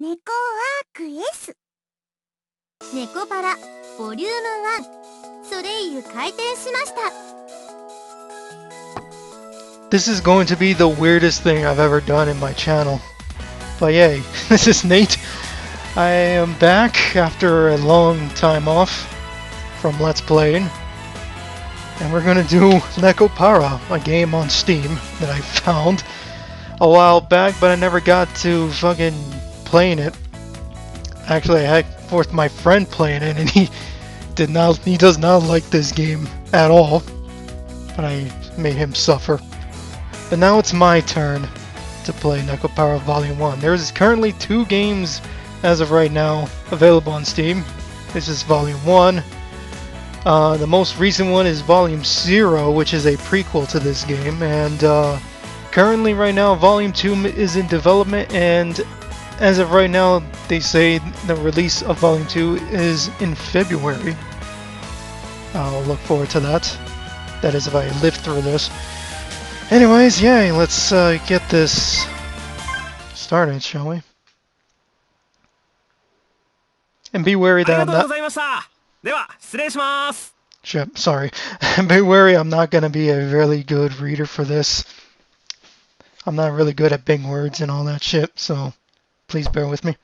ネコワーク S ネコパラボリューム1ソレイユ開店しました。 This is going to be the weirdest thing I've ever done in my channel. But yay, this is Nate. I am back after a long time off from Let's Playing. And we're gonna do Nekopara, a game on Steam that I found a while back, but I never got to fucking playing it. Actually, I forced my friend playing it, and he does not like this game at all. But I made him suffer. But now it's my turn to play Nekopara Vol.1. There's currently 2 games as of right now available on Steam. This is Vol.1. The most recent one is Volume 0, which is a prequel to this game, and currently right now Volume 2 is in development, and as of right now they say the release of Volume 2 is in February. I'll look forward to that. That is if I live through this. Anyways, yay, let's get this started, shall we? And be wary that I'm not... Sorry. Be wary, I'm not going to be a really good reader for this. I'm not really good at big words and all that shit, so please bear with me.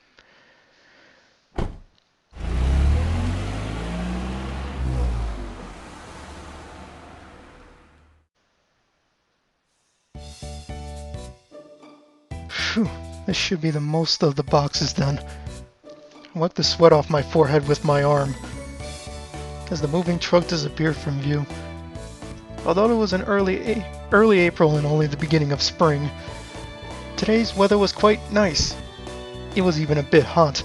Phew, this should be the most of the boxes done. I wiped the sweat off my forehead with my arm as the moving truck disappeared from view. Although it was an early April and only the beginning of spring, today's weather was quite nice. It was even a bit hot.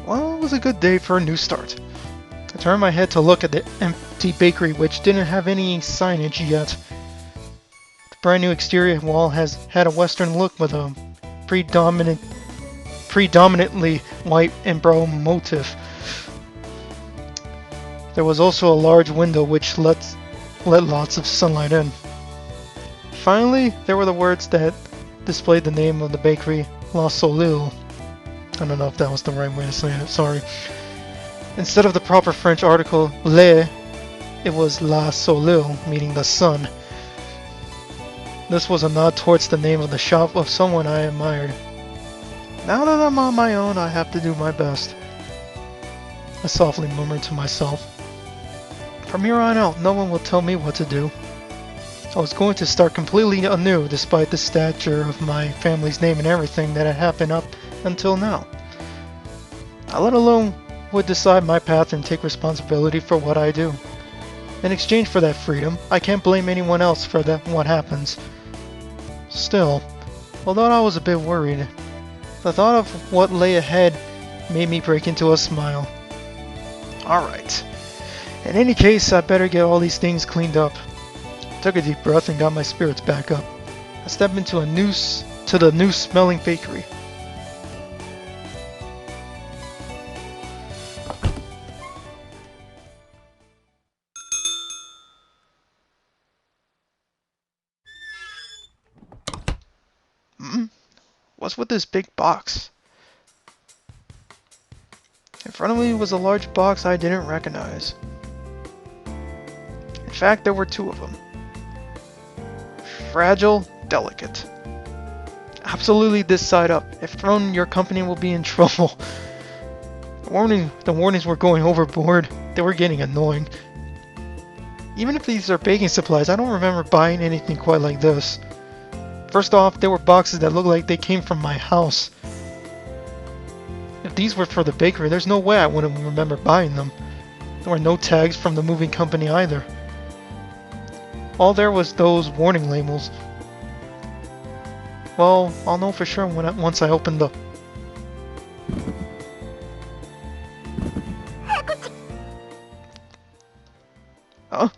Well, it was a good day for a new start. I turned my head to look at the empty bakery, which didn't have any signage yet. The brand new exterior wall had a western look with a predominantly white and brown motif. There was also a large window which let lots of sunlight in. Finally, there were the words that displayed the name of the bakery, La Solille. I don't know if that was the right way to say it, sorry. Instead of the proper French article, Le, it was La Solille, meaning the sun. This was a nod towards the name of the shop of someone I admired. Now that I'm on my own, I have to do my best, I softly murmured to myself. From here on out, no one will tell me what to do. I was going to start completely anew despite the stature of my family's name and everything that had happened up until now. I let alone would decide my path and take responsibility for what I do. In exchange for that freedom, I can't blame anyone else for what happens. Still, although I was a bit worried, the thought of what lay ahead made me break into a smile. Alright. In any case, I better get all these things cleaned up. I took a deep breath and got my spirits back up. I stepped into the new smelling bakery. What's with this big box? In front of me was a large box I didn't recognize. In fact, there were 2 of them. Fragile, delicate. Absolutely this side up. If thrown, your company will be in trouble. The warnings were going overboard. They were getting annoying. Even if these are baking supplies, I don't remember buying anything quite like this. First off, there were boxes that looked like they came from my house. If these were for the bakery, there's no way I wouldn't remember buying them. There were no tags from the moving company either. All there was those warning labels. Well, I'll know for sure once I open the... Huh?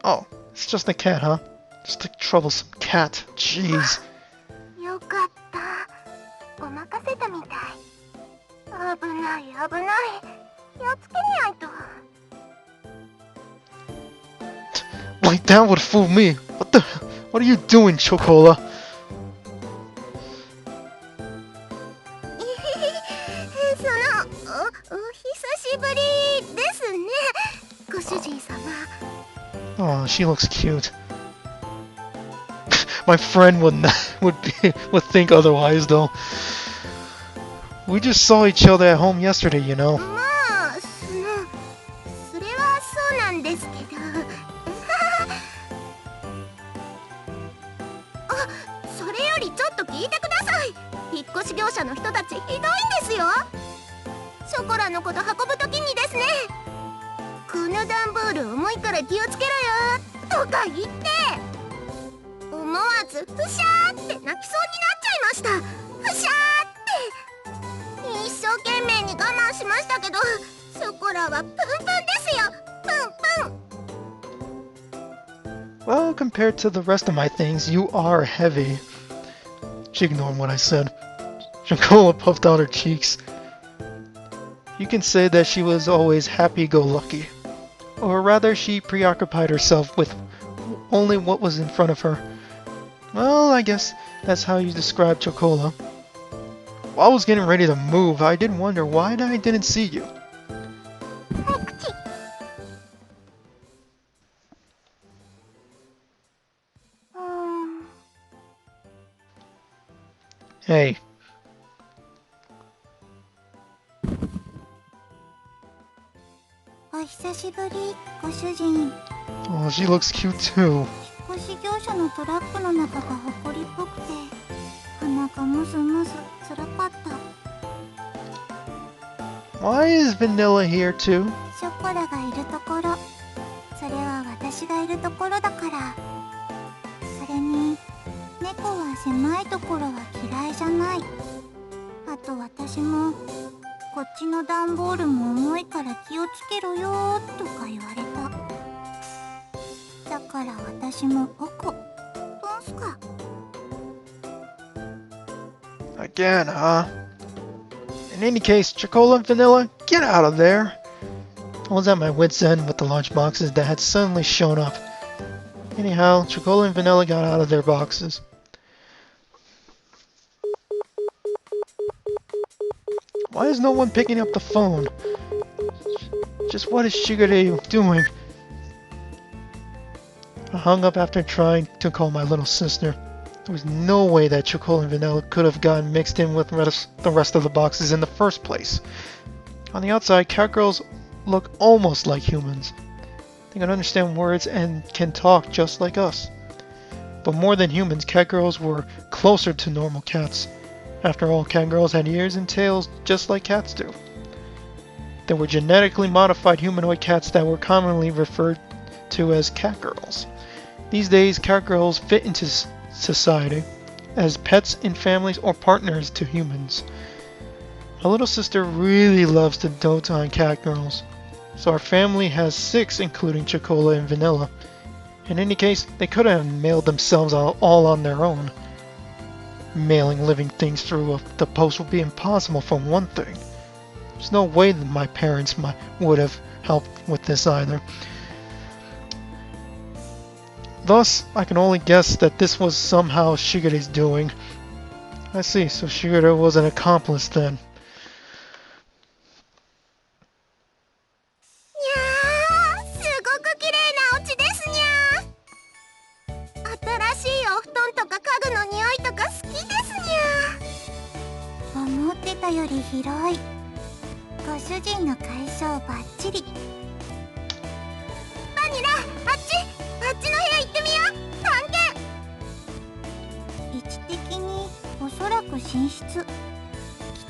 Oh, it's just a cat, huh? Just a troublesome cat. Jeez. よかっごまかせたみたい。危ない危ない。気をつけないと。Like that would fool me. What are you doing, Chocola? お久しぶりですね、ご主人様。Oh, she looks cute. My friend would think otherwise, though. We just saw each other at home yesterday, you know. まあ、それはそうなんですけど。あ、それよりちょっと聞いてください。引っ越し業者の人たちひどいんですよ。ショコラのこと運ぶときにですね、この段ボール重いから気をつけろよとか言って、思わずふしゃーって泣きそうになっちゃいました。ふしゃーって。一生懸命に我慢しましたけど、ショコラはプンプンですよ。プンプン。 Well, compared to the rest of my things, you are heavy. She ignored what I said. Chocola puffed out her cheeks. You can say that she was always happy-go-lucky. Or rather, she preoccupied herself with only what was in front of her. Well, I guess that's how you describe Chocola. While I was getting ready to move, I did wonder why I didn't see you. Hey. Oh, 久しぶり、ご主人。 Oh, she looks cute too. 引っ越し業者のトラックの中が埃っぽくて、鼻がムズムズつらかった。 Why is Vanilla here too? ショコラがいるところ、それは私がいるところだから。それに猫は狭いところは嫌いじゃない。あと私もこっちの段ボールも重いから気をつけろよーとか言われた。だから私もおこ。どうすか。 Again, huh? In any case, Chocola and Vanilla, get out of there! I was at my wit's end with the lunch boxes that had suddenly shown up. Anyhow, Chocola and Vanilla got out of their boxes. Why is no one picking up the phone? Just what is Shigure doing? I hung up after trying to call my little sister. There was no way that Chocola and Vanilla could have gotten mixed in with the rest of the boxes in the first place. On the outside, Catgirls look almost like humans. They can understand words and can talk just like us. But more than humans, Catgirls were closer to normal cats. After all, Catgirls had ears and tails just like cats do. They were genetically modified humanoid cats that were commonly referred to as Catgirls. These days, Catgirls fit into society as pets in families or partners to humans. My little sister really loves to dote on Catgirls, so our family has 6, including Chocola and Vanilla. In any case, they could have mailed themselves all on their own. Mailing living things through the post would be impossible for one thing. There's no way that my parents would have helped with this either. Thus, I can only guess that this was somehow Shigure's doing. I see, so Shigure was an accomplice then. より広い。ご主人の解消バッチリ。バニラ、あっちの部屋行ってみよう。探検。位置的におそらく寝室。きっ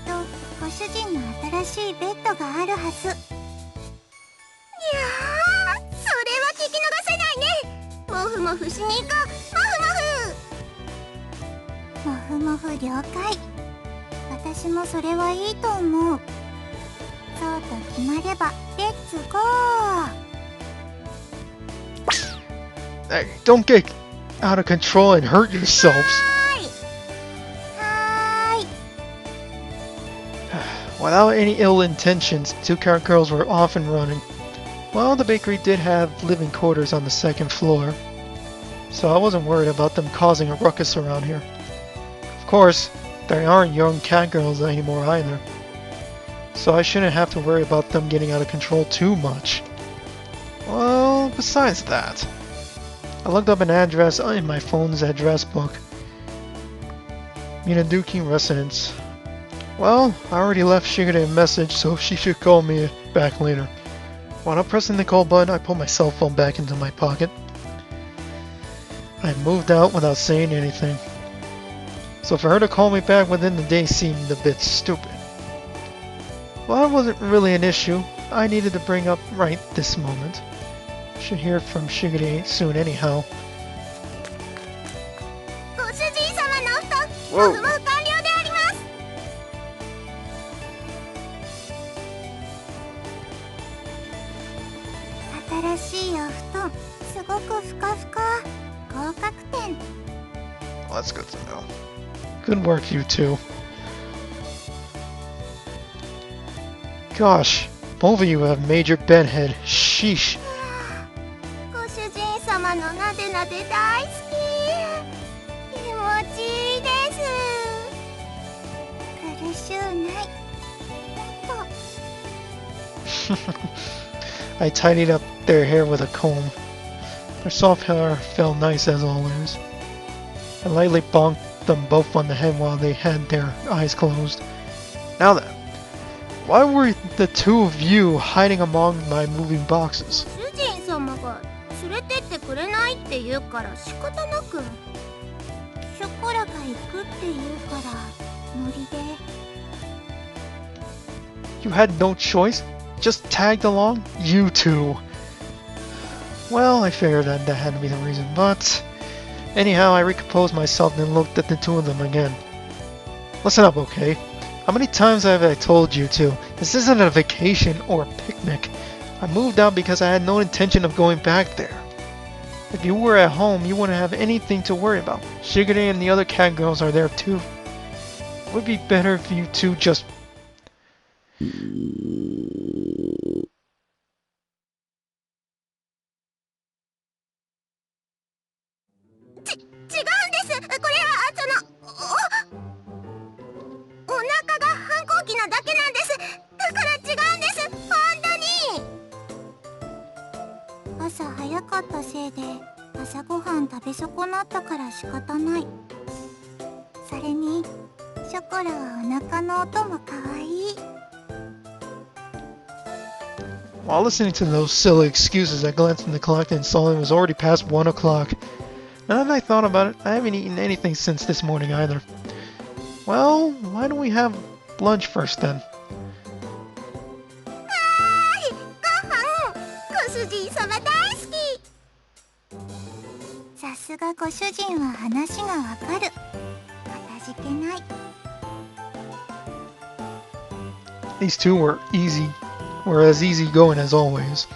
とご主人の新しいベッドがあるはず。いやー、それは聞き逃せないね。もふもふしに行こう。もふもふ。もふもふ了解。私もそれはいいと思う。そうと決まればレッツゴー。 Hey, don't get out of control and hurt yourselves. はーい。Without any ill intentions, the two Catgirls were off and running. Well, the bakery did have living quarters on the second floor, so I wasn't worried about them causing a ruckus around here. Of course, they aren't young Catgirls anymore either, so I shouldn't have to worry about them getting out of control too much. Well, besides that, I looked up an address in my phone's address book. Minaduki residence. Well, I already left Shigure a message, so she should call me back later. While pressing the call button, I put my cell phone back into my pocket. I moved out without saying anything. So for her to call me back within the day seemed a bit stupid. Well, that wasn't really an issue I needed to bring up right this moment. Should hear from Shigure soon anyhow. Whoa. Well, that's good to know. Good work, you two. Gosh, both of you have major bedhead. Sheesh. I tidied up their hair with a comb. Their soft hair felt nice as always. I lightly bonked them both on the head while they had their eyes closed. Now then, why were the two of you hiding among my moving boxes? You had no choice? Just tagged along? You two. Well, I figured that had to be the reason, but anyhow, I recomposed myself and looked at the two of them again. Listen up, okay? How many times have I told you to? This isn't a vacation or a picnic. I moved out because I had no intention of going back there. If you were at home, you wouldn't have anything to worry about. Shigure and the other Catgirls are there too. It would be better if you two just... While listening to those silly excuses, I glanced at the clock and saw it was already past 1 o'clock. Now that I thought about it, I haven't eaten anything since this morning either. Well, why don't we have lunch first then? These two were as easy going as always.